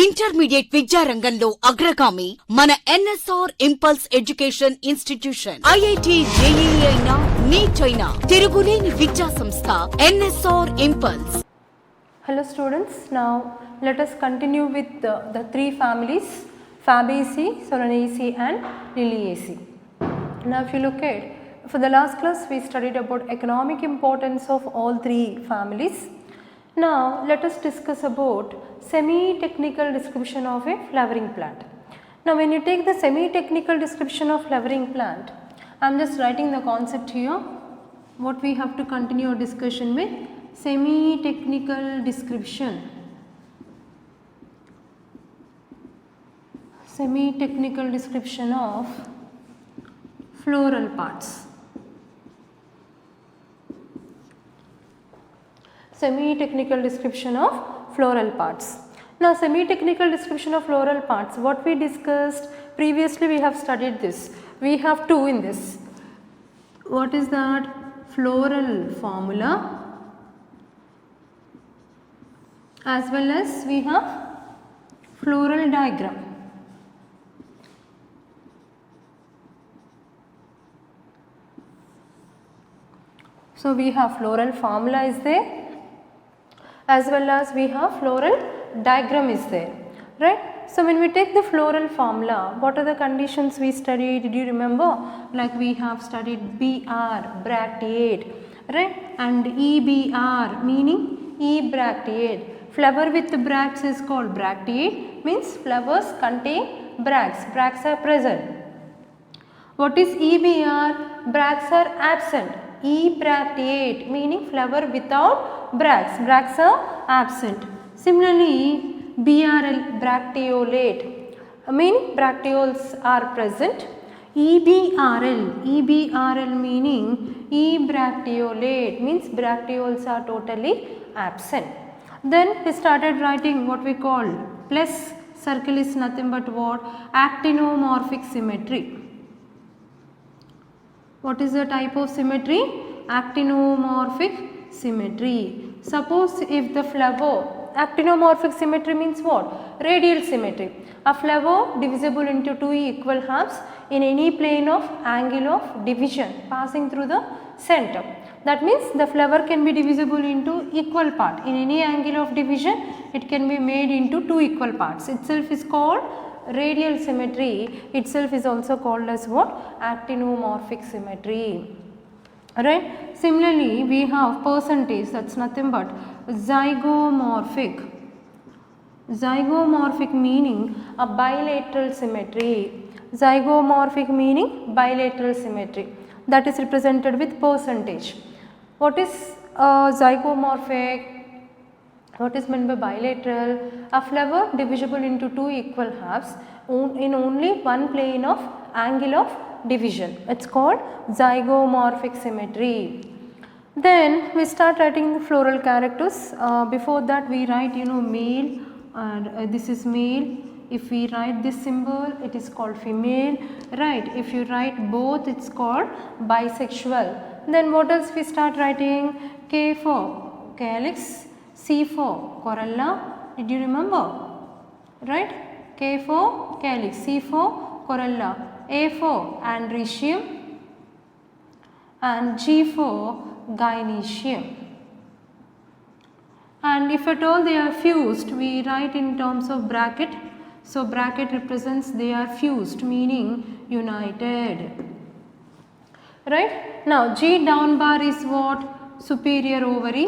Intermediate విద్యారంగంలో అగ్రగామి మన NSR impulse education institution. IIT JEE అయినా నీట్ అయినా తిరుగులేని విద్యా సంస్థ NSR impulse. Hello students, now let us continue with the three families Fabaceae, Solanaceae and Liliaceae. Now if you look at, for the last class we studied about economic importance of all three families. Now let us discuss about semi-technical description of a flowering plant. Now when you take the semi-technical description of flowering plant, I am just writing the concept here. What we have to continue our discussion with semi-technical description. Semi-technical description of floral parts. Semi-technical description of floral parts. Now semi-technical description of floral parts, what we discussed previously, we have studied this. We have two in this. What is that? Floral formula, as well as we have floral diagram. So we have floral formula is there, as well as we have floral diagram is there, right? So when we take the floral formula, what are the conditions we studied? Did you remember? Like we have studied BR, bracteate, right? And EBR, meaning ebracteate. Flower with bracts is called bracteate, means flowers contain bracts, bracts are present. What is EBR? Bracts are absent. Ebracteate, meaning flower without bracts, bracts are absent. Similarly, BRL, bracteolate, meaning bracteoles are present. EBRL meaning ebracteolate, means bracteoles are totally absent. Then we started writing what we call plus circle is nothing but what? Actinomorphic symmetry. What is the type of symmetry? Actinomorphic symmetry. Suppose if the flower, actinomorphic symmetry means what? Radial symmetry. A flower divisible into two equal halves in any plane of angle of division passing through the center. That means the flower can be divisible into equal part. In any angle of division, it can be made into two equal parts. Itself is called radial symmetry. Itself is also called as what? Actinomorphic symmetry. Right? Similarly, we have percentage, that's nothing but zygomorphic. Zygomorphic meaning a bilateral symmetry. Zygomorphic meaning bilateral symmetry. That is represented with percentage. What is zygomorphic? What is meant by bilateral? A flower divisible into two equal halves in only one plane of angle of division. It's called zygomorphic symmetry. Then we start writing the floral characters. Before that we write, male, and this is male. If we write this symbol, it is called female, right? If you write both, it's called bisexual. Then what else we start writing? K for calyx, C for corolla. Did you remember? Right? K for calyx, C for corolla, A for androecium, and G for gynoecium. And if at all they are fused, we write in terms of bracket. So bracket represents they are fused, meaning united. Right? Now G down bar is what? Superior ovary.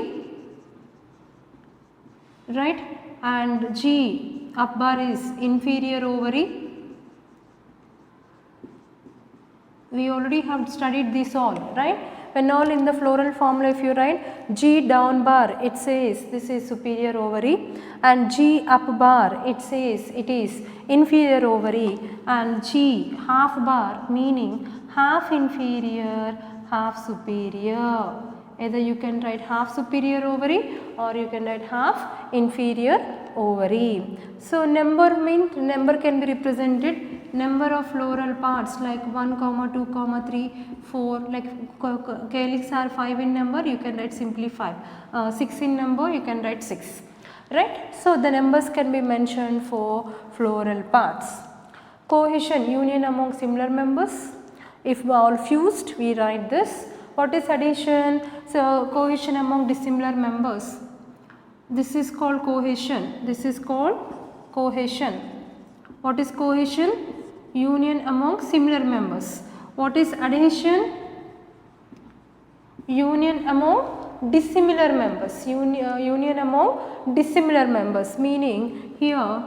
Right? And G up bar is inferior ovary. We already have studied this all, right? When all in the floral formula, if you write G down bar, it says this is superior ovary, and G up bar, it says it is inferior ovary, and G half bar meaning half inferior, half superior. Either you can write half superior ovary or you can write half inferior ovary. So number means number can be represented number of floral parts like 1, 2, 3, 4, like calyx are 5 in number, you can write simply 5. 6 in number, you can write 6. right? So the numbers can be mentioned for floral parts. Cohesion, union among similar members. If all fused, we write this. What is addition? So cohesion among dissimilar members. This is called cohesion. This is called cohesion. What is cohesion? Union among similar members. What is adhesion? Union among dissimilar members. Union among dissimilar members, meaning here,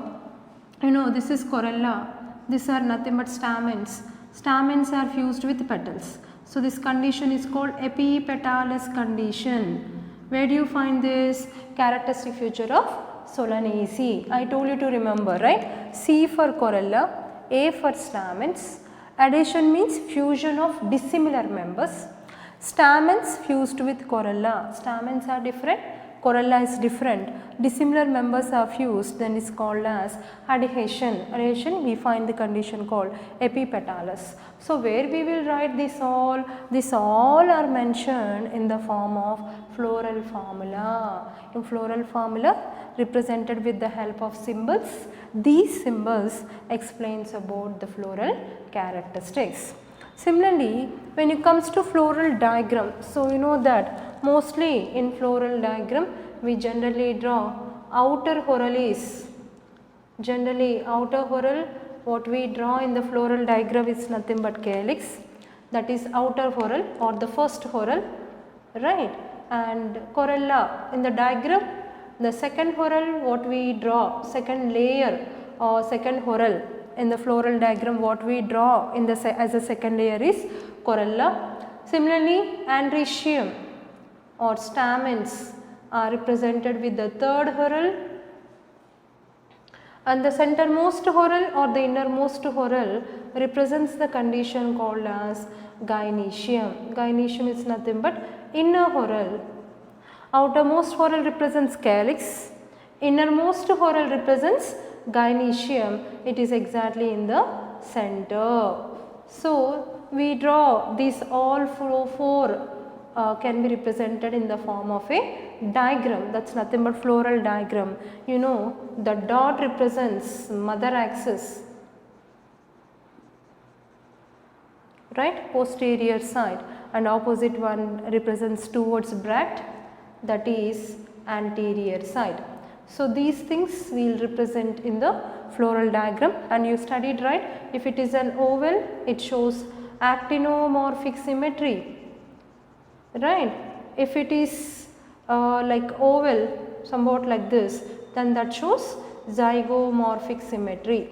you know, this is corolla, these are nothing but stamens. Stamens are fused with petals. So this condition is called epipetalous condition. Where do you find this? Characteristic feature of Solanaceae. I told you to remember, right? C for corolla, A for stamens. Adhesion means fusion of dissimilar members. Stamens fused with corolla. Stamens are different, corolla is different. Dissimilar members are fused, then is called as adhesion. Adhesion, we find the condition called epipetalous. So where we will write this all are mentioned in the form of floral formula. In floral formula represented with the help of symbols. These symbols explains about the floral characteristics. Similarly, when it comes to floral diagram, so you know that mostly in floral diagram we generally draw outer whorl. Generally outer whorl, what we draw in the floral diagram is nothing but calyx, that is outer whorl or the first whorl, right? And corolla in the diagram, the second whorl what we draw, second layer or second whorl in the floral diagram what we draw in the as a second layer is corolla. Similarly, androecium or stamens are represented with the third whorl, and the centermost whorl or the innermost whorl represents the condition called as gynoecium. Gynoecium is nothing but inner whorl. Outermost whorl represents calyx, innermost whorl represents gynoecium. It is exactly in the center. So we draw these all four can be represented in the form of a diagram, that is nothing but floral diagram. You know, the dot represents mother axis, right, posterior side, and opposite one represents towards bract, that is anterior side. So these things we will represent in the floral diagram, and you studied, right? If it is an oval, it shows actinomorphic symmetry, right? If it is like oval, somewhat like this, then that shows zygomorphic symmetry.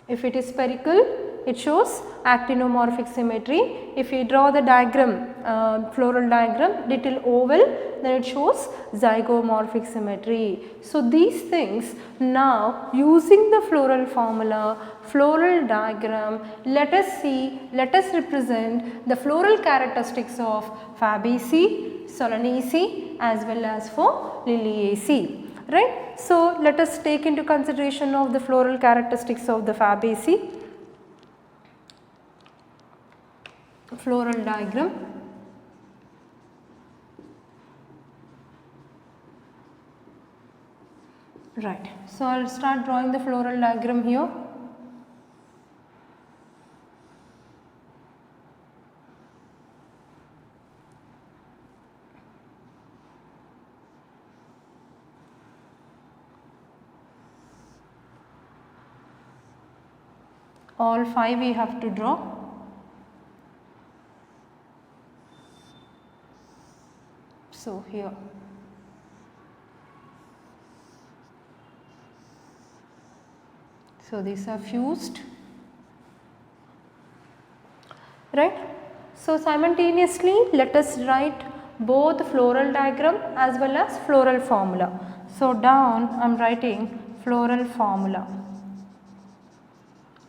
If it is spherical, it shows actinomorphic symmetry. If we draw the diagram, floral diagram, little oval, then it shows zygomorphic symmetry. So these things, now using the floral formula, floral diagram, let us represent the floral characteristics of Fabaceae, Solanaceae as well as for Liliaceae, right. So let us take into consideration of the floral characteristics of the Fabaceae. Floral diagram. Right. So I will start drawing the floral diagram here. All 5 we have to draw. So here. So these are fused, right. So simultaneously let us write both floral diagram as well as floral formula. So down I am writing floral formula.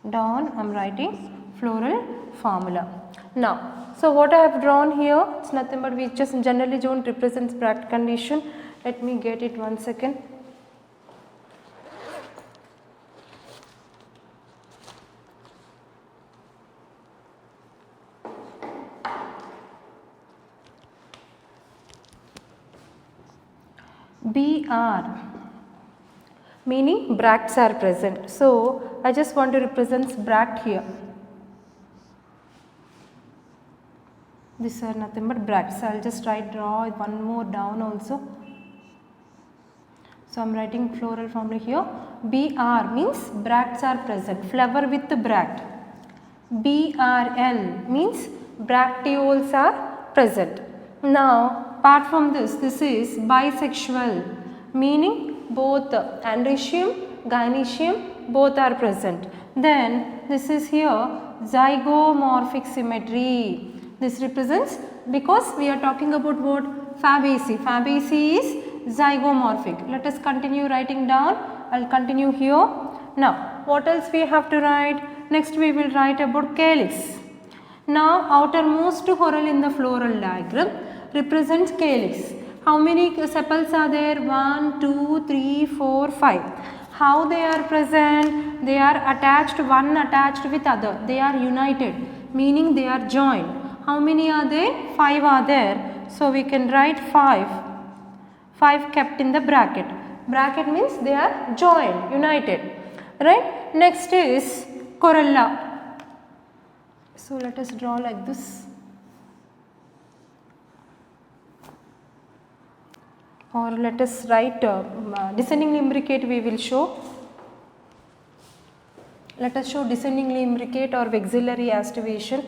Down I am writing floral formula. Now, so what I have drawn here, it's nothing but we just generally don't represents bract condition. Let me get it one second. BR meaning bracts are present. So I just want to represent bract here. These are nothing but bracts. I will just draw one more down also. So I am writing floral formula here. BR means bracts are present, flower with the bract. BRL means bracteoles are present. Now apart from this, this is bisexual, meaning both androecium, gynoecium both are present. Then this is here zygomorphic symmetry. This represents, because we are talking about what? Fabaceae. Fabaceae is zygomorphic. Let us continue writing down. I will continue here. Now what else we have to write? Next we will write about calyx. Now outermost whorl in the floral diagram represents calyx. How many sepals are there? 1, 2, 3, 4, 5. How they are present? They are attached, one attached with other. They are united, meaning they are joined. How many are there? 5 are there. So we can write 5. 5 kept in the bracket. Bracket means they are joined, united. Right? Next is corolla. So let us draw like this. Or let us write descending imbricate we will show. Let us show descending imbricate or vexillary aestivation.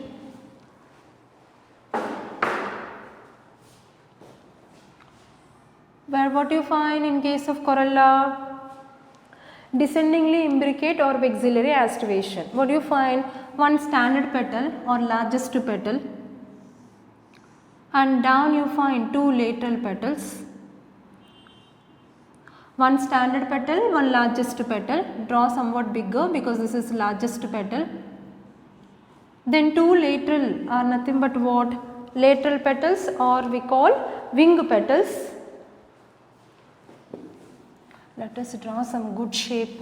Where what you find in case of corolla? Descendingly imbricate or vexillary aestivation. What do you find? One standard petal or largest petal, and down you find 2 lateral petals. One standard petal, one largest petal. Draw somewhat bigger because this is largest petal. Then 2 lateral are nothing but what? Lateral petals, or we call wing petals. Let us draw some good shape.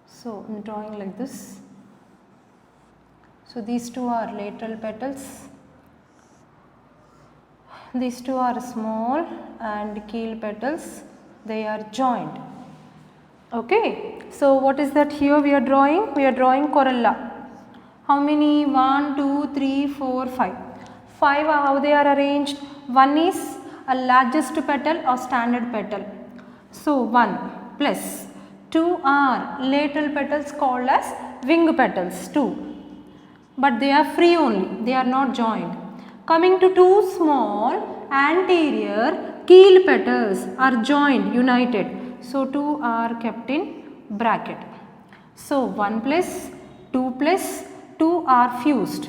So I am drawing like this. So these 2 are lateral petals. These 2 are small and keel petals. They are joined. Okay. So what is that here we are drawing? We are drawing corolla. How many? 1, 2, 3, 4, 5. 5 are how they are arranged. One is a largest petal or standard petal. So 1 plus 2 are lateral petals called as wing petals 2. But they are free only, they are not joined. Coming to 2 small anterior keel petals are joined, united. So 2 are kept in bracket. So 1 plus 2 plus 2 are fused.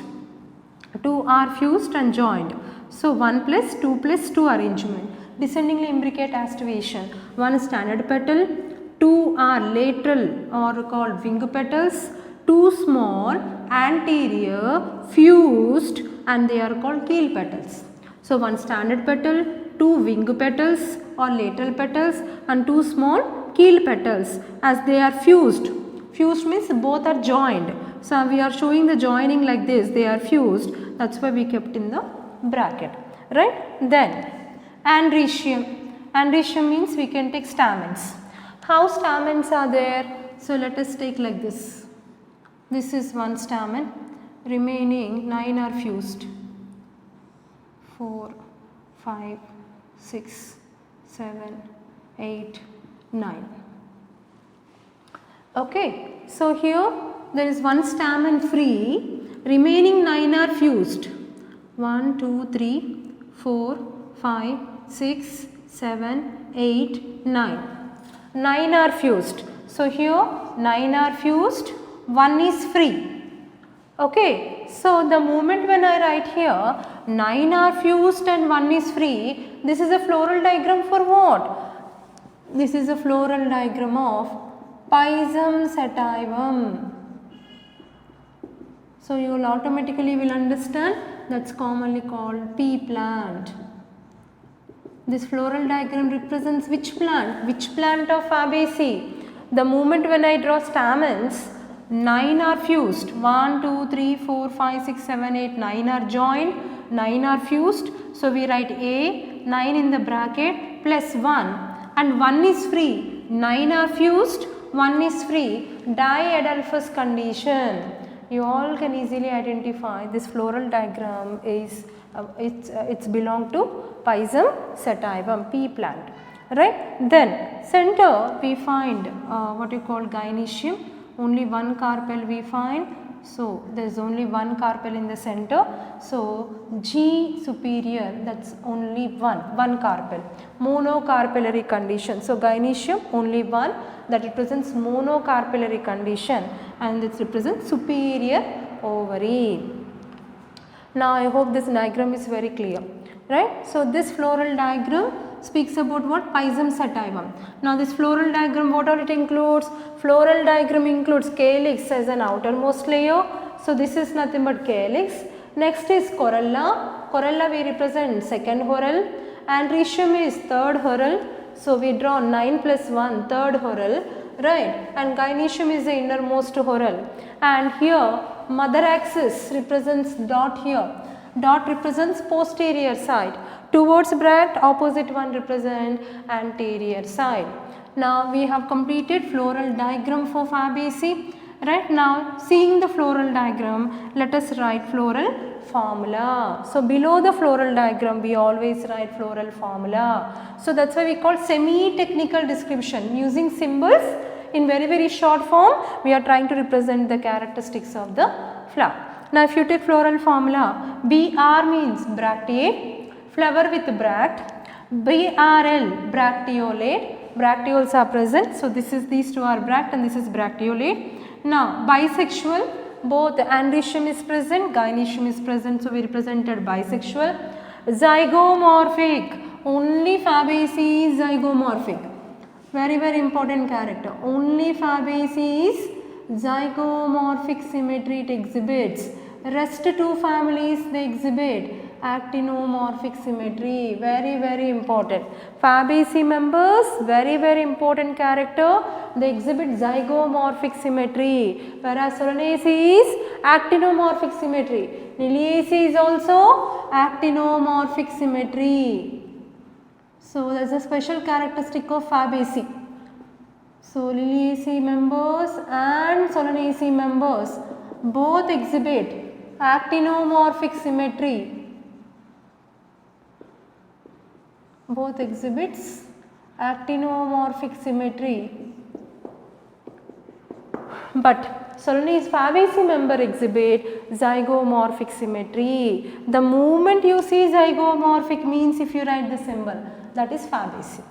2 are fused and joined. So 1 plus 2 plus 2 arrangement. Descendingly imbricate aestivation. 1 standard petal, 2 are lateral or called wing petals, 2 small anterior fused and they are called keel petals. So 1 standard petal, 2 wing petals or lateral petals and 2 small keel petals as they are fused. Fused means both are joined. So we are showing the joining like this, they are fused, that is why we kept in the bracket, right. Then androecium. Androecium means we can take stamens. How stamens are there? So let us take like this. This is 1 stamen, remaining 9 are fused. 4, 5, 6, 7, 8, 9. Okay, so here there is 1 stamen free, remaining 9 are fused. 1, 2, 3, 4, 5, 6, 7, 8, 9. 9 are fused. So here 9 are fused, 1 is free. Okay, so the moment when I write here 9 are fused and 1 is free, this is a floral diagram for what? This is a floral diagram of Pisum sativum. So you will automatically will understand that's commonly called pea plant. This floral diagram represents which plant? Which plant of Fabaceae? The moment when I draw stamens, 9 are fused. 1, 2, 3, 4, 5, 6, 7, 8, 9 are joined, 9 are fused. So we write A, 9 in the bracket plus 1 and 1 is free. 9 are fused, 1 is free. Diadelphous condition. You all can easily identify this floral diagram is it's belong to Pisum sativum, pea plant, right. Then center we find what you call gynoecium, only one carpel we find, so there is only one carpel in the center, so G superior, that's only one carpel, monocarpellary condition. So gynoecium only one, that represents monocarpellary condition, and this represents superior ovary. Now I hope this diagram is very clear, right. So this floral diagram speaks about what? Pisum sativum. Now this floral diagram, what all it includes? Floral diagram includes calyx as an outermost layer. So this is nothing but calyx. Next is corolla. Corolla we represent second whorl. Androecium is third whorl. So we draw 9 plus 1, third whorl, right. And gynoecium is the innermost whorl. And here mother axis represents dot here. Dot represents posterior side. Towards bract, opposite one represent anterior side. Now we have completed floral diagram for Fabaceae. Right now, seeing the floral diagram, let us write floral formula. So below the floral diagram, we always write floral formula. So that's why we call semi-technical description. Using symbols in very short form, we are trying to represent the characteristics of the flower. Now if you take floral formula, BR means bracteate, flower with bract, BRL bracteolate, bracteoles are present. So these two are bract and this is bracteolate. Now bisexual, both androecium is present, gynoecium is present, so we represented bisexual. Zygomorphic, only Fabaceae is zygomorphic. Very important character. Only Fabaceae is zygomorphic symmetry it exhibits. Rest two families they exhibit actinomorphic symmetry. Very important. Fabaceae members, very important character. They exhibit zygomorphic symmetry, whereas Solanaceae is actinomorphic symmetry. Liliaceae is also actinomorphic symmetry. So that's a special characteristic of Fabaceae. So Liliaceae members and Solanaceae members both exhibit actinomorphic symmetry. Both exhibits actinomorphic symmetry. But Fabaceae member exhibit zygomorphic symmetry. The moment you see zygomorphic means if you write the symbol, that is Fabaceae.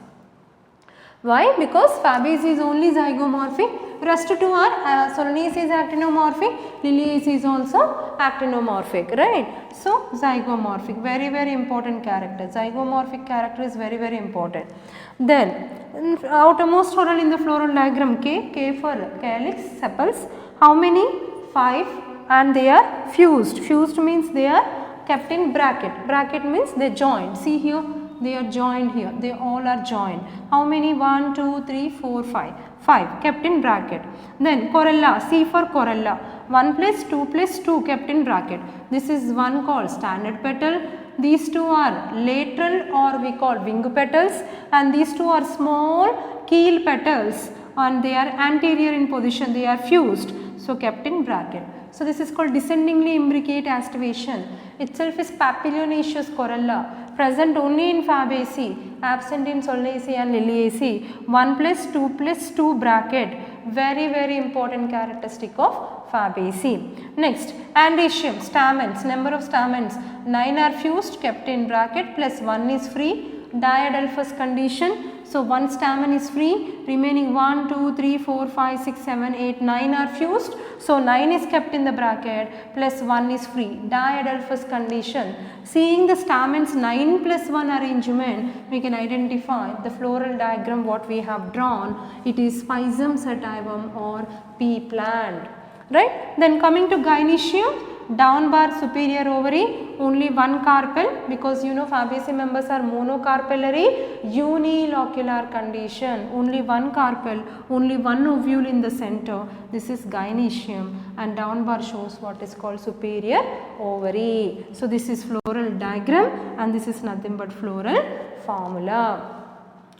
Why? Because Fabaceae is only zygomorphic, rest two are Solanaceae is actinomorphic, Liliaceae is also actinomorphic, right. So zygomorphic, very important character. Zygomorphic character is very important. Then outermost whorl in the floral diagram K for calyx, sepals. How many? 5, and they are fused. Fused means they are kept in bracket. Bracket means they joined. See here, they are joined here. They all are joined. How many? 1, 2, 3, 4, 5. 5 kept in bracket. Then corolla, C for corolla. 1 plus 2 plus 2 kept in bracket. This is one called standard petal. These two are lateral or we call wing petals, and these two are small keel petals and they are anterior in position. They are fused. So kept in bracket. So this is called descendingly imbricate aestivation. Itself is papilionaceous corolla, present only in Fabaceae, absent in Solanaceae and Liliaceae. 1 plus 2 plus 2 bracket, very important characteristic of Fabaceae. Next, androecium, stamens, number of stamens, 9 are fused, kept in bracket, plus 1 is free, diadelphous condition. So one stamen is free, remaining 1, 2, 3, 4, 5, 6, 7, 8, 9 are fused. So 9 is kept in the bracket, plus 1 is free, diadelphous condition. Seeing the stamens 9 plus 1 arrangement, we can identify the floral diagram what we have drawn. It is Pisum sativum or pea plant. Right? Then coming to gynoecium, down bar superior ovary only one carpel, because you know Fabaceae members are monocarpellary, unilocular condition, only one carpel, only one ovule in the center, this is gynoecium, and down bar shows what is called superior ovary. So this is floral diagram and this is nothing but floral formula.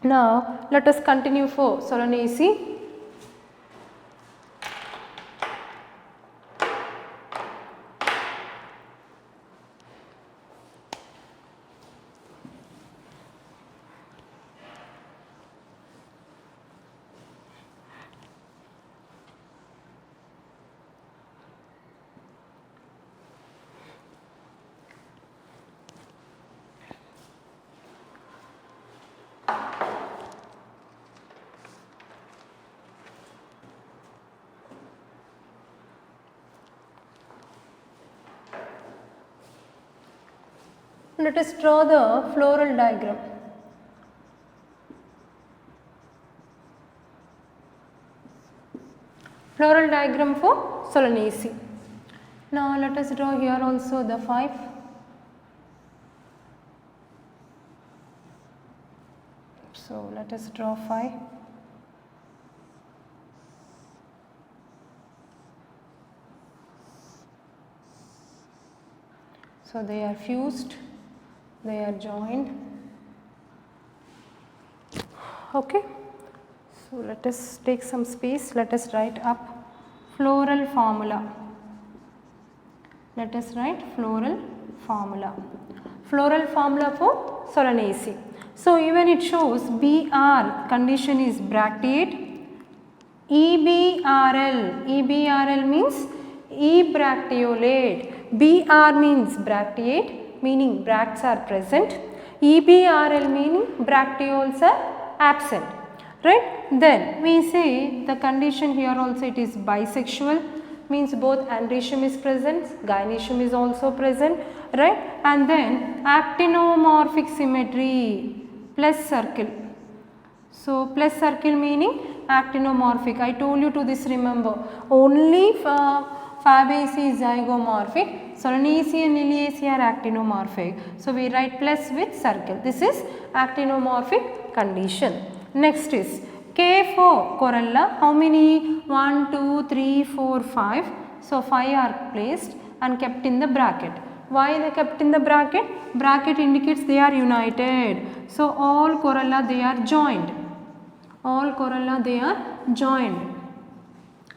Now let us continue for Solanaceae. Let us draw the floral diagram. Floral diagram for Solanaceae. Now let us draw here also the 5. So let us draw 5. So they are fused, they are joined. Okay. So let us take some space, let us write up floral formula. Let us write floral formula. Floral formula for Solanaceae. So even it shows BR condition is bracteate, EBRL means ebracteolate, BR means bracteate meaning bracts are present, EBRL meaning bracteoles are absent, right. Then we say the condition here also it is bisexual, means both androecium is present, gynoecium is also present, right. And then actinomorphic symmetry plus circle. So plus circle meaning actinomorphic. I told you to this, remember, only Fabaceae is zygomorphic, Solanaceae and Liliaceae are actinomorphic. So we write plus with circle. This is actinomorphic condition. Next is K for corolla. How many? 1, 2, 3, 4, 5. So 5 are placed and kept in the bracket. Why they kept in the bracket? Bracket indicates they are united. So all corolla they are joined. All corolla they are joined.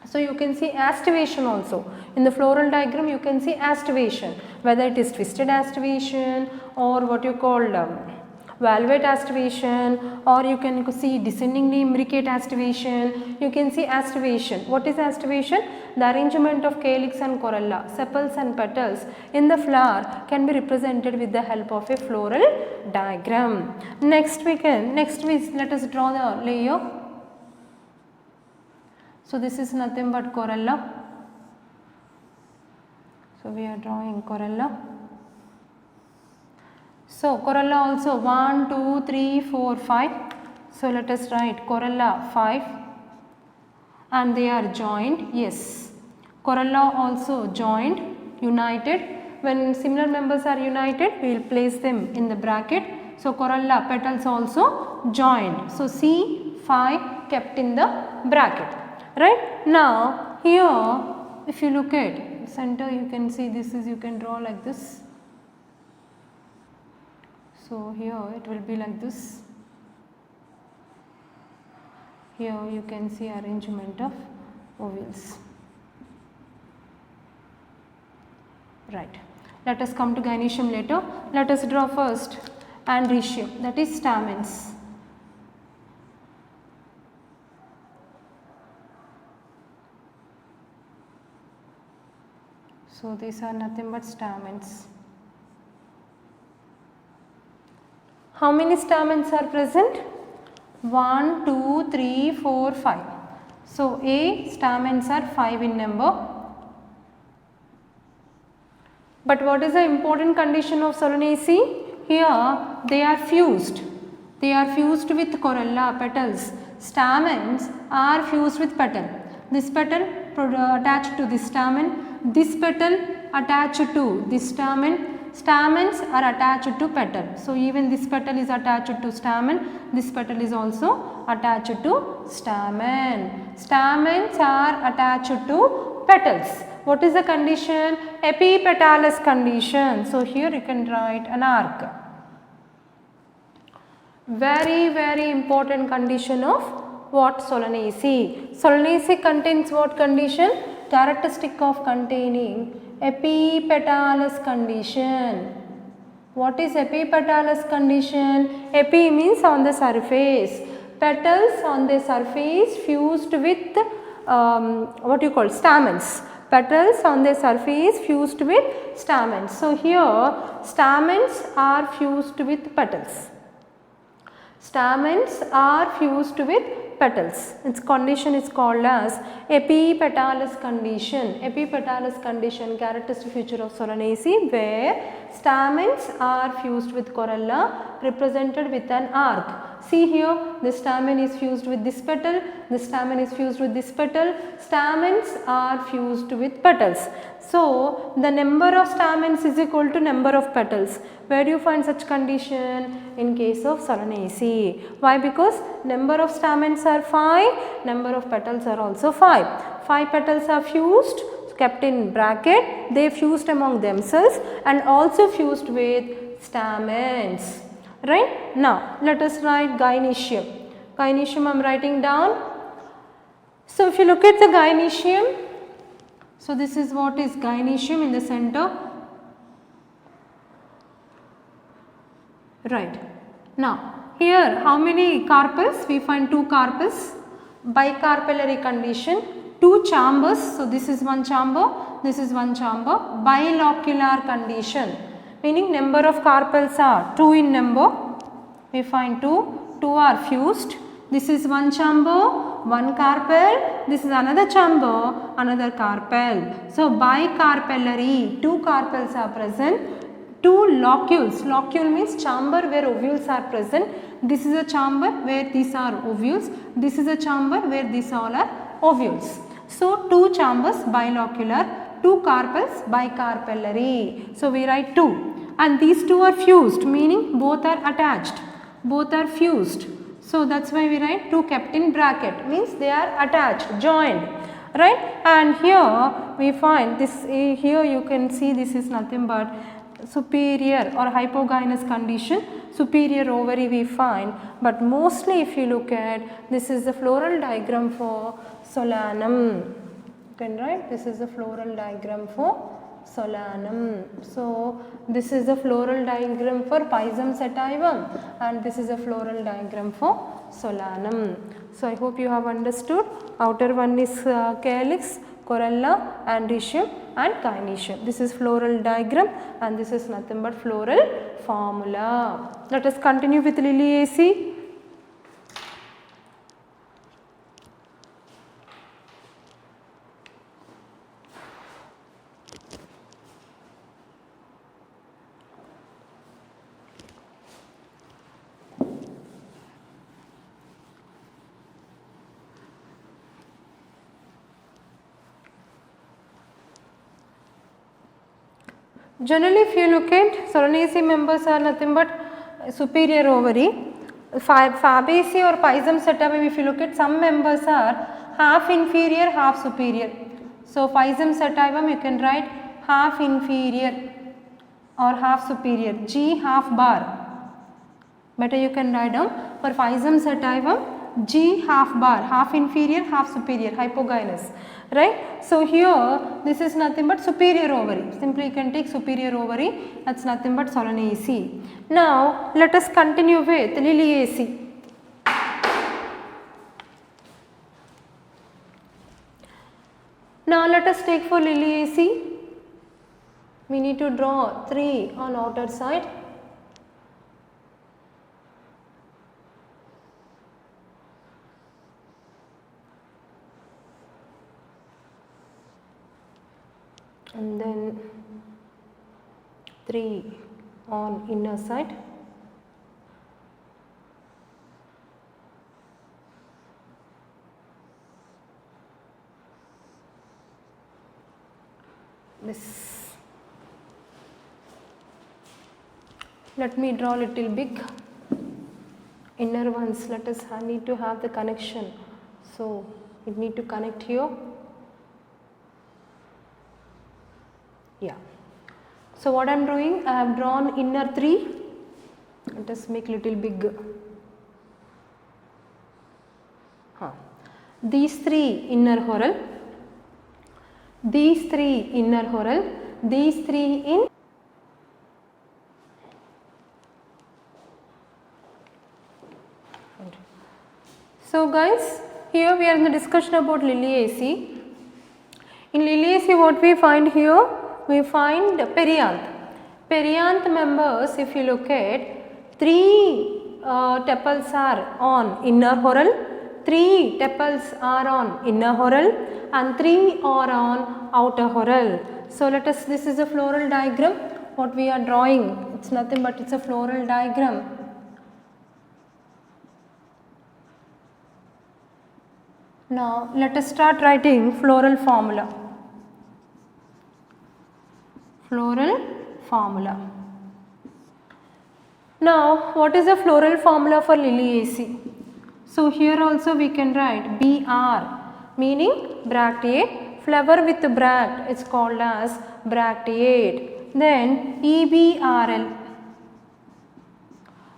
So you can see aestivation also. In the floral diagram you can see aestivation, whether it is twisted aestivation or what you call valvate aestivation, or you can see descendingly imbricate aestivation. You can see aestivation. What is aestivation? The arrangement of calyx and corolla, sepals and petals in the flower can be represented with the help of a floral diagram. Next let us draw the layer. So this is nothing but corolla. So we are drawing corolla. So corolla also 1, 2, 3, 4, 5. So let us write corolla 5 and they are joined. Yes, corolla also joined, united. When similar members are united, we will place them in the bracket. So corolla petals also joined. So C5 kept in the bracket. Right. Now here if you look at center, you can see this is, you can draw like this. So here it will be like this. Here you can see arrangement of ovules. Right. Let us come to gynoecium later. Let us draw first androecium, that is stamens. So these are nothing but stamens. How many stamens are present? 1, 2, 3, 4, 5. So A stamens are 5 in number. But what is the important condition of Solanaceae? Here they are fused. They are fused with corolla, petals. Stamens are fused with petal. This petal attached to this stamen, this petal attached to this stamen. Stamens are attached to petal. So, even this petal is attached to stamen, this petal is also attached to stamen. Stamens are attached to petals. What is the condition? Epipetalous condition. So, here you can write an arc. Very important condition of what? Solanaceae. Solanaceae contains what condition? Characteristic of containing epipetalous condition. What is epipetalous condition? Epi means on the surface. Petals on the surface fused with what you call stamens. Petals on the surface fused with stamens. So, here stamens are fused with petals. Stamens are fused with petals. Its condition is called as epipetalous condition. Epipetalous condition, characteristic feature of Solanaceae, where stamens are fused with corolla represented with an arc. See here, the stamen is fused with this petal, the stamen is fused with this petal, stamens are fused with petals. So, the number of stamens is equal to number of petals. Where do you find such condition? In case of Solanaceae. Why? Because number of stamens are 5, number of petals are also 5. 5 petals are fused, kept in bracket, they fused among themselves and also fused with stamens. Right? Now, let us write gynoecium. Gynoecium I am writing down. So, if you look at the gynoecium, so this is what is gynoecium in the center. Right. Now, here how many carpels? We find 2 carpels, bicarpellary condition, 2 chambers. So, this is one chamber, this is one chamber, bilocular condition, meaning number of carpels are 2 in number. We find 2 are fused. This is one chamber, one carpel, this is another chamber, another carpel. So, bicarpellary, 2 carpels are present. 2 locules. Locule means chamber where ovules are present. This is a chamber where these are ovules. This is a chamber where these all are ovules. So, 2 chambers bilocular, 2 carpels bicarpellary. So, we write 2 and these 2 are fused, meaning both are attached, both are fused. So, that is why we write 2 kept in bracket, means they are attached, joined, right. And here we find this, here you can see this is nothing but superior or hypogynous condition, superior ovary we find, but mostly if you look at, this is the floral diagram for Solanum. You can write, this is the floral diagram for Solanum. So, this is the floral diagram for Pisum sativum and this is a floral diagram for Solanum. So, I hope you have understood. Outer one is calyx, corolla, androecium and gynoecium. This is floral diagram and this is nothing but floral formula. Let us continue with Liliaceae. Generally, if you look at Solanaceae members are nothing but superior ovary. Fabaceae or Pisum sativum, if you look at, some members are half inferior, half superior. So, Pisum sativum you can write half inferior or half superior, G half bar. Better you can write down for Pisum sativum, G half bar, half inferior, half superior, hypogynous. Right. So, here this is nothing but superior ovary, simply you can take superior ovary, that is nothing but Solanaceae. Now, let us continue with Liliaceae. Now, let us take for Liliaceae, we need to draw 3 on outer side. And then 3 on inner side. This Let me draw little big. Inner ones, let us need to have the connection. So it need to connect here. Yeah. So what I am doing, I have drawn inner 3. Let us make little big. These 3 inner whorl, these 3 inner whorl, these 3 in. So guys, here we are in the discussion about Liliaceae. In Liliaceae what we find here? We find perianth. Perianth members, if you look at, 3 tepals are on inner whorl, 3 tepals are on inner whorl and 3 are on outer whorl. So let us, this is a floral diagram what we are drawing, it is nothing but it is a floral diagram. Now let us start writing floral formula. Floral formula. Now what is the floral formula for Liliaceae? So here also we can write BR, meaning bracteate. Flower with bract is called as bracteate. Then EBRL.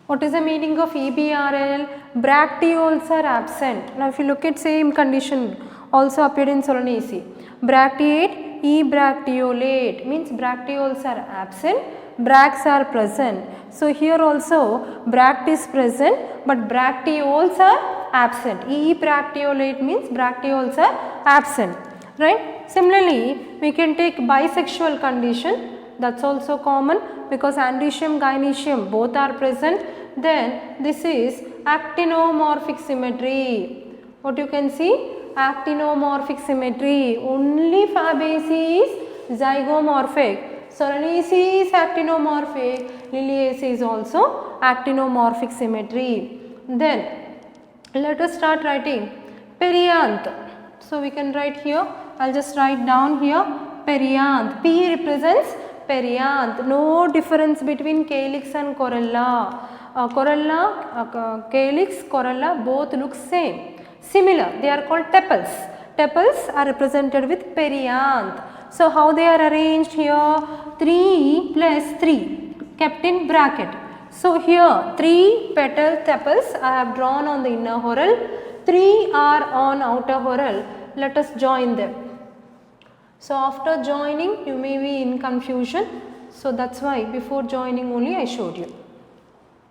What is the meaning of EBRL? Bracteoles are absent. Now if you look at same condition also appeared in Solanaceae. Bracteate, ebracteolate means bracteoles are absent, bracts are present. So here also bract is present but bracteoles are absent. Ebracteolate means bracteoles are absent, right. Similarly we can take bisexual condition, that is also common because androecium, gynoecium both are present. Then this is actinomorphic symmetry. What you can see? Actinomorphic symmetry. Only Fabaceae is zygomorphic. Solanaceae is actinomorphic. Liliaceae is also actinomorphic symmetry. Then let us start writing perianth. So we can write here, I will just write down here perianth. P represents perianth. No difference between calyx and corolla. Calyx, corolla both look same. Similar, they are called tepals. Tepals are represented with perianth. So how they are arranged here? 3 plus 3 kept in bracket. So here 3 petal tepals I have drawn on the inner whorl, 3 are on outer whorl. Let us join them. So after joining you may be in confusion. So that is why before joining only I showed you.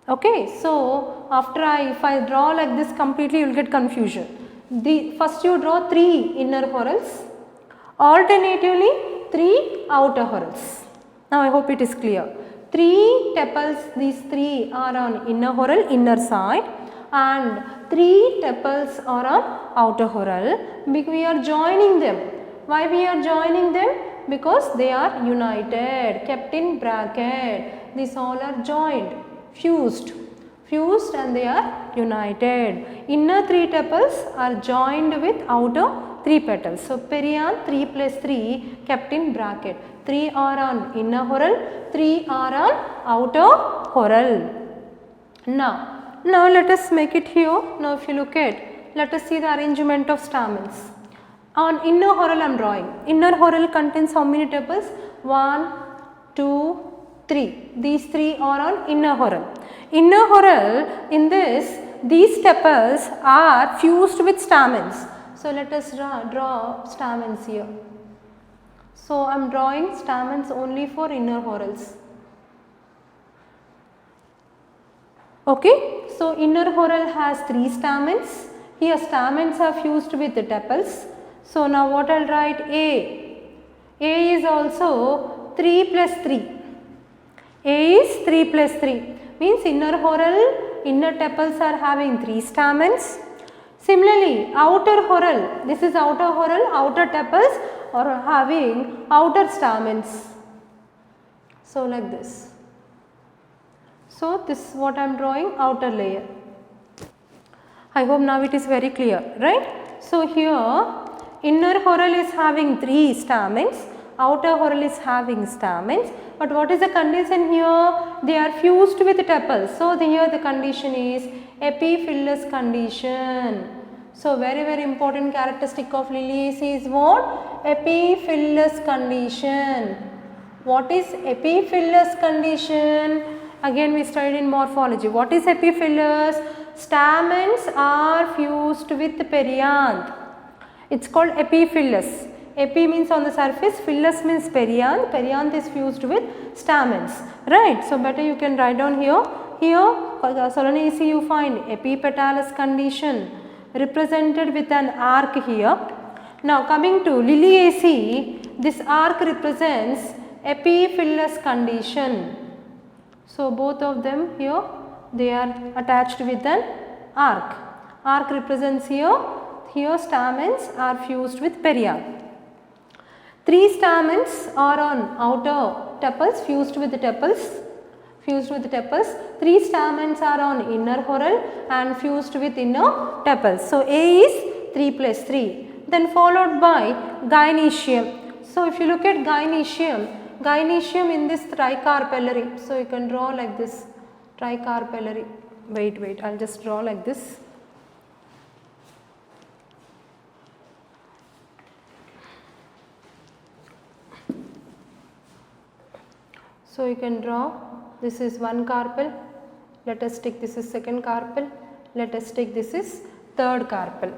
Okay, so after if I draw like this completely you will get confusion. First you draw 3 inner whorls, alternatively 3 outer whorls. Now I hope it is clear. 3 tepals, these 3 are on inner whorl, inner side, and 3 tepals are on outer whorl. We are joining them. Why we are joining them? Because they are united, kept in bracket. These all are joined, fused and they are united. Inner 3 tepals are joined with outer 3 petals. So perianth 3 plus 3 kept in bracket. 3 are on inner whorl, 3 are on outer whorl. Now let us make it here. Now if you look at, let us see the arrangement of stamens. On inner whorl I am drawing. Inner whorl contains how many tepals? 1, 2, 3. These 3 are on inner whorl. Inner whorl, in this, these tepals are fused with stamens. So let us draw stamens here. So I am drawing stamens only for inner whorls. Okay, so inner whorl has 3 stamens. Here stamens are fused with the tepals. So now what I will write? A. A is also 3 plus 3. A is 3 plus 3. Means inner whorl, inner tepals are having 3 stamens. Similarly, outer whorl, this is outer whorl, outer tepals are having outer stamens. So like this. So this is what I am drawing, outer layer. I hope now it is very clear, right? So here inner whorl is having 3 stamens, outer whorl is having stamens, but what is the condition here? They are fused with tepals. So here the condition is epiphyllous condition. So very important characteristic of Liliaceae is what? Epiphyllous condition. What is epiphyllous condition? Again we studied in morphology. What is epiphyllous? Stamens are fused with perianth. It's called epiphyllous. Epi means on the surface, phyllous means perianth. Perianth is fused with stamens, right? So better you can write down here. Here Solanaceae you find epipetalous condition represented with an arc here. Now coming to Liliaceae, this arc represents epiphyllous condition. So both of them here, they are attached with an arc. Arc represents here stamens are fused with perianth. 3 stamens are on outer tepals, fused with tepals. 3 stamens are on inner whorl and fused with inner tepals. So A is 3 plus 3. Then followed by gynoecium. So if you look at gynoecium in this tricarpellary. So you can draw like this, tricarpellary. Wait, I'll just draw like this. So you can draw, this is one carpel, let us take this is second carpel, let us take this is third carpel.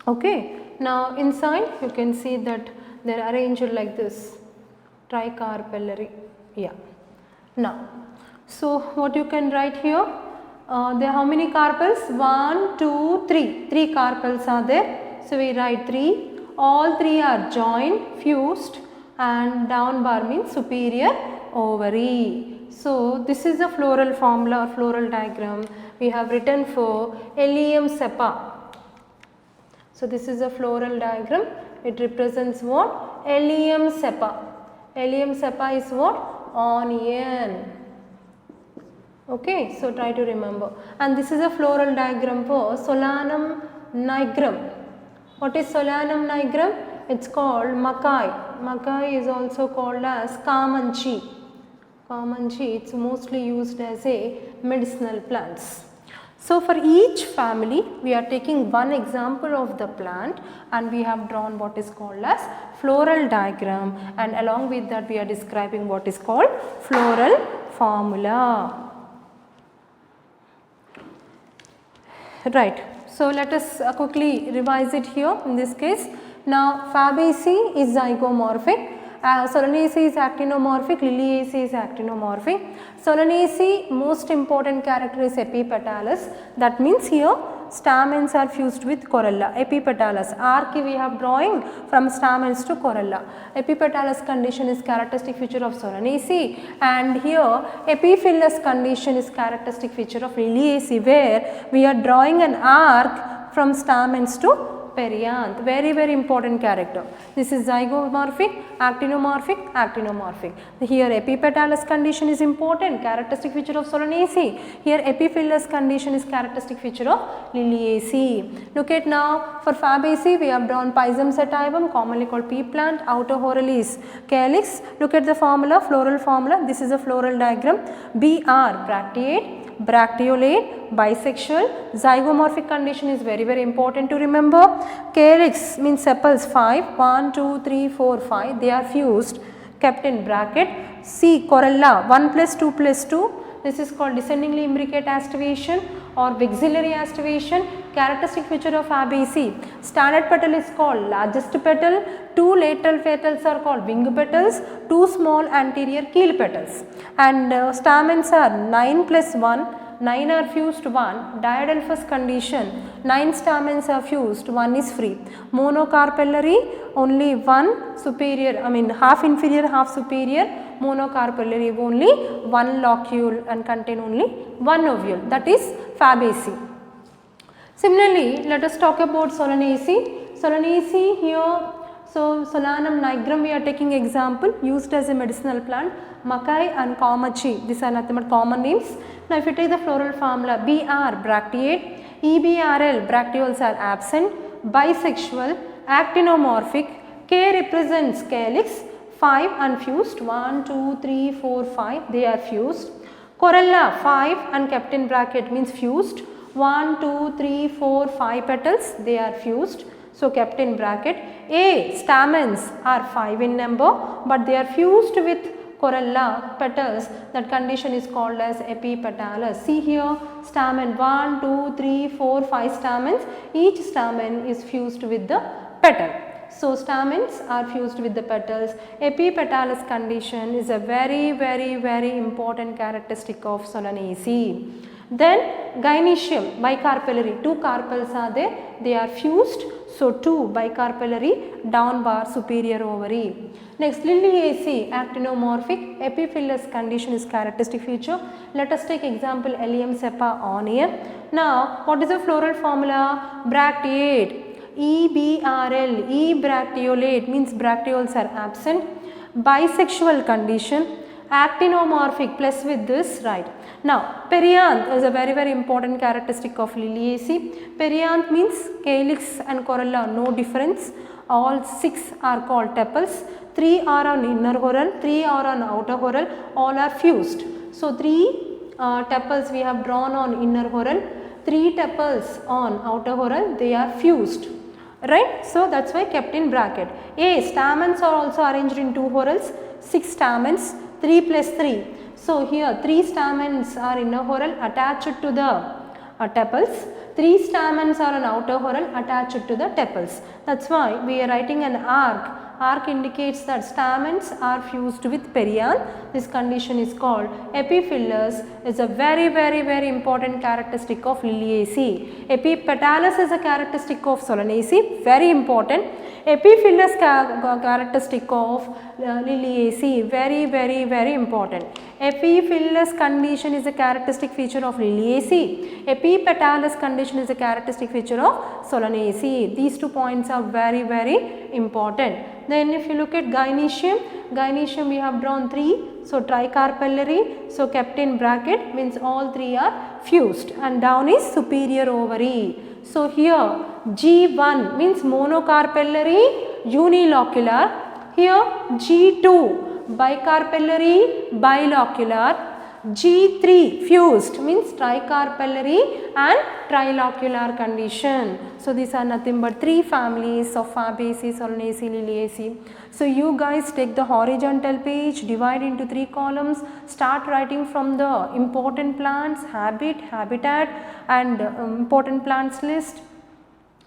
Okay, now inside you can see that they are arranged like this, tricarpellary, yeah. Now, so what you can write here, there are how many carpels? 1, 2, 3, 3 carpels are there. So we write 3, all 3 are joined, fused, and down bar means superior ovary. So this is a floral formula or floral diagram we have written for Ellium cepa. So this is a floral diagram, it represents what? Ellium cepa. Ellium cepa is what? Onion. Okay, so try to remember. And this is a floral diagram for Solanum nigrum. What is Solanum nigrum? It's called Makai. Makai is also called as Kamanchi. Kamanchi, it's mostly used as a medicinal plants. So for each family, we are taking one example of the plant and we have drawn what is called as floral diagram, and along with that we are describing what is called floral formula. Right. So let us quickly revise it here in this case. Now Fabaceae is zygomorphic, Solanaceae is actinomorphic, Liliaceae is actinomorphic. Solanaceae most important character is epipetalous, that means here stamens are fused with corolla. Epipetalous, arc we have drawing from stamens to corolla. Epipetalous condition is characteristic feature of Solanaceae, and here epiphyllous condition is characteristic feature of Liliaceae, where we are drawing an arc from stamens to perianth. Very important character. This is zygomorphic, actinomorphic, actinomorphic. Here epipetalous condition is important, characteristic feature of Solanaceae. Here epiphyllous condition is characteristic feature of Liliaceae. Look at now, for Fabaceae we have drawn Pisum sativum, commonly called pea plant. Outer whorl is calyx. Look at the formula, floral formula. This is a floral diagram. BR, bracteate, bracteolate, bisexual. Zygomorphic condition is very important to remember. Calyx means sepals 5, 1, 2, 3, 4, 5, they are fused, kept in bracket. C, corolla 1 plus 2 plus 2, this is called descendingly imbricate aestivation or vexillary aestivation. Characteristic feature of Fabaceae, standard petal is called largest petal, 2 lateral petals are called wing petals, 2 small anterior keel petals, and stamens are 9 plus 1, 9 are fused, 1, diadelphous condition, 9 stamens are fused, 1 is free. Monocarpellary, only 1 superior, half inferior, half superior. Monocarpellary, only 1 locule and contain only 1 ovule, that is Fabaceae. Similarly, let us talk about Solanaceae. Solanaceae here, so Solanum nigrum we are taking example, used as a medicinal plant. Makai and Kamachi, these are nothing but common names. Now if you take the floral formula, BR, bracteate, EBRL, bracteoles are absent, bisexual, actinomorphic, K represents calyx, 5 unfused, 1, 2, 3, 4, 5, they are fused. Corolla 5 and kept in bracket means fused, 1, 2, 3, 4, 5 petals, they are fused. So kept in bracket. A, stamens are 5 in number but they are fused with corolla petals, that condition is called as epipetalous. See here, stamen 1, 2, 3, 4, 5 stamens, each stamen is fused with the petal. So stamens are fused with the petals. Epipetalous condition is a very important characteristic of Solanaceae. Then gynoecium, bicarpellary, 2 carpels are there, they are fused. So 2 bicarpellary, down bar superior ovary. Next, Liliaceae, actinomorphic, epiphyllous condition is characteristic feature. Let us take example Allium cepa on here. Now, what is the floral formula? Bracteate. EBRL, ebracteolate means bracteoles are absent. Bisexual condition, actinomorphic plus with this, right. Now, perianth is a very important characteristic of Liliaceae. Perianth means calyx and corolla, no difference. All 6 are called tepals. 3 are on inner whorl, 3 are on outer whorl, all are fused. So, 3 tepals we have drawn on inner whorl, 3 tepals on outer whorl, they are fused. Right. So, that is why kept in bracket. A, stamens are also arranged in 2 whorls, 6 stamens, 3 plus 3. So, here 3 stamens are inner whorl attached to the tepals, 3 stamens are an outer whorl attached to the tepals. That is why we are writing an arc. Arc indicates that stamens are fused with perianth. This condition is called epiphyllous. Is a very important characteristic of Liliaceae. Epipetalous is a characteristic of Solanaceae, very important. Epiphyllous characteristic of Liliaceae, very important. Epiphyllous condition is a characteristic feature of Liliaceae. Epipetalous condition is a characteristic feature of Solanaceae. These 2 points are very important. Then if you look at gynoecium we have drawn 3. So tricarpellary, so kept in bracket means all 3 are fused and down is superior ovary. So here G1 means monocarpellary unilocular, here G2 bicarpellary bilocular, G3 fused means tricarpellary and trilocular condition. So these are nothing but 3 families of Fabaceae, Solanaceae, Liliaceae. So you guys take the horizontal page, divide into 3 columns, start writing from the important plants, habitat and important plants list.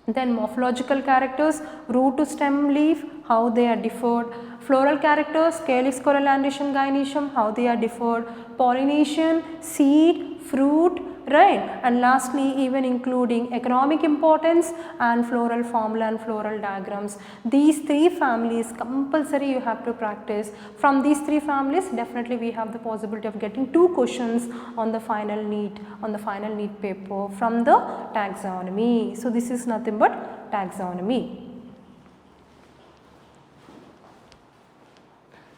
Then morphological characters, root to stem leaf, how they are differed. Floral characters, calyx, corolla, androecium, gynoecium, how they are differed. Pollination, seed, fruit, right, and lastly even including economic importance and floral formula and floral diagrams. These 3 families compulsory you have to practice. From these 3 families definitely we have the possibility of getting 2 questions on the final NEET, paper from the taxonomy. So this is nothing but taxonomy.